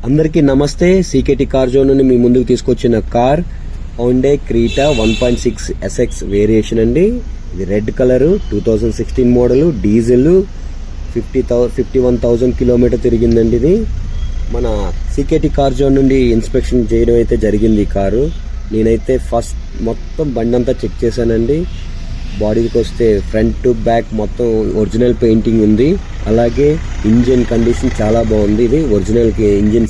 అందరికీ నమస్తే. సీకేటీ car zone నుండి మీ ముందుకు తీసుకొచ్చిన car Honda Creta 1.6 SX variation అండి. ఇది red colour, 2016 model, diesel, 51,000 kilometre తిరిగిందండి. ఇది మన సీకేటీ కార్ జోన్ నుండి ఇన్స్పెక్షన్ చేయడం అయితే జరిగింది. ఈ కారు నేనైతే ఫస్ట్ మొత్తం బండి అంతా చెక్ చేశానండి. బాడీకి వస్తే ఫ్రంట్ టు బ్యాక్ మొత్తం ఒరిజినల్ పెయింటింగ్ ఉంది. అలాగే ఇంజిన్ కండిషన్ చాలా బాగుంది. ఇది ఒరిజినల్ ఇంజిన్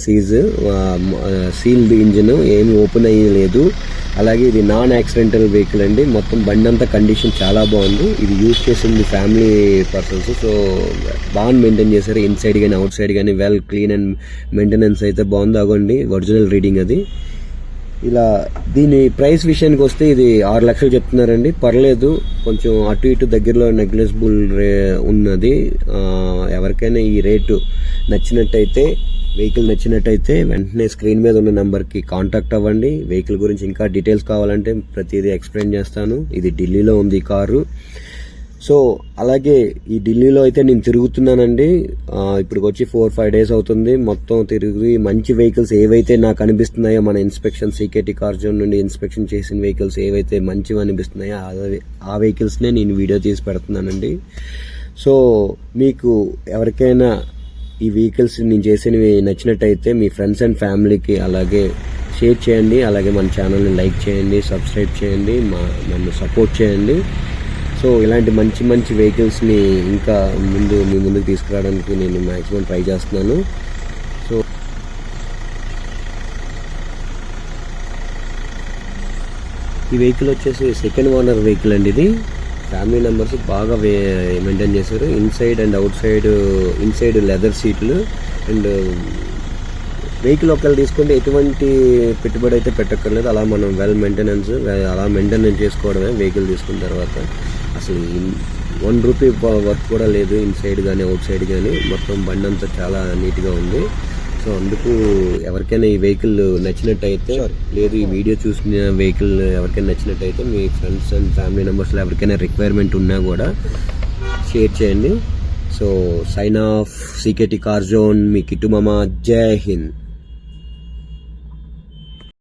సీల్డ్ ఇంజిన్, ఏమి ఓపెన్ అయ్యలేదు. అలాగే ఇది నాన్ యాక్సిడెంటల్ వెహికల్ అండి. మొత్తం బండి అంతా కండిషన్ చాలా బాగుంది. ఇది యూజ్ చేసింది ఫ్యామిలీ పర్సన్స్, సో బాగా మెయింటైన్ చేశారు. ఇన్సైడ్ కానీ అవుట్ సైడ్ కానీ వెల్ క్లీన్ అండ్ మెయింటెనెన్స్ అయితే బాగుంది. అగోండి ఒరిజినల్ రీడింగ్ అది. ఇలా దీని ప్రైస్ విషయానికి వస్తే ఇది 6 లక్షలు చెప్తున్నారండి. పర్లేదు, కొంచెం అటు ఇటు దగ్గరలో నెగ్లెజిబుల్ ఉన్నది. ఎవరికైనా ఈ రేటు నచ్చినట్టయితే, వెహికల్ నచ్చినట్టయితే వెంటనే స్క్రీన్ మీద ఉన్న నెంబర్కి కాంటాక్ట్ అవ్వండి. వెహికల్ గురించి ఇంకా డీటెయిల్స్ కావాలంటే ప్రతిదీ ఎక్స్ప్లెయిన్ చేస్తాను. ఇది ఢిల్లీలో ఉంది ఈ కారు. సో అలాగే ఈ ఢిల్లీలో అయితే నేను తిరుగుతున్నానండి. ఇప్పుడు వచ్చి 4-5 డేస్ అవుతుంది. మొత్తం తిరిగి మంచి వెహికల్స్ ఏవైతే నాకు అనిపిస్తున్నాయో, మన ఇన్స్పెక్షన్ సీకేటీ కార్ జోన్ నుండి ఇన్స్పెక్షన్ చేసిన వెహికల్స్ ఏవైతే మంచివి అనిపిస్తున్నాయో ఆ వెహికల్స్నే నేను వీడియో తీసి పెడుతున్నానండి. సో మీకు ఎవరికైనా ఈ వెహికల్స్ నేను చేసినవి నచ్చినట్టయితే మీ ఫ్రెండ్స్ అండ్ ఫ్యామిలీకి అలాగే షేర్ చేయండి. అలాగే మన ఛానల్ని లైక్ చేయండి, సబ్స్క్రైబ్ చేయండి, నన్ను సపోర్ట్ చేయండి. సో ఇలాంటి మంచి మంచి వెహికల్స్ని ఇంకా మీ ముందుకు తీసుకురావడానికి నేను మ్యాక్సిమం ట్రై చేస్తున్నాను. సో ఈ వెహికల్ వచ్చేసి సెకండ్ ఓనర్ వెహికల్ అండి. ఇది ఫ్యామిలీ మెంబర్స్ బాగా మెయింటైన్ చేశారు. Inside and out side, inside leather సీట్లు అండ్ వెహికల్ ఒకవేళ తీసుకుంటే ఎటువంటి పెట్టుబడి అయితే పెట్టక్కర్లేదు. అలా మనం వెల్ మెయింటెనెన్స్ అలా మెయింటెనెన్స్ చేసుకోవడమే. వెహికల్ తీసుకున్న తర్వాత అసలు 1 రూపీ వర్క్ కూడా లేదు, ఇన్సైడ్ కానీ అవుట్ సైడ్ కానీ. మొత్తం బండి అంతా చాలా నీట్గా ఉంది. సో అందుకు ఎవరికైనా ఈ వెహికల్ నచ్చినట్టయితే, లేదు ఈ వీడియో చూసిన వెహికల్ ఎవరికైనా నచ్చినట్టయితే మీ ఫ్రెండ్స్ అండ్ ఫ్యామిలీ మెంబర్స్లో ఎవరికైనా రిక్వైర్మెంట్ ఉన్నా కూడా షేర్ చేయండి. So sign off, CKT car zone, మీ కిట్టు మామ. జై హింద్.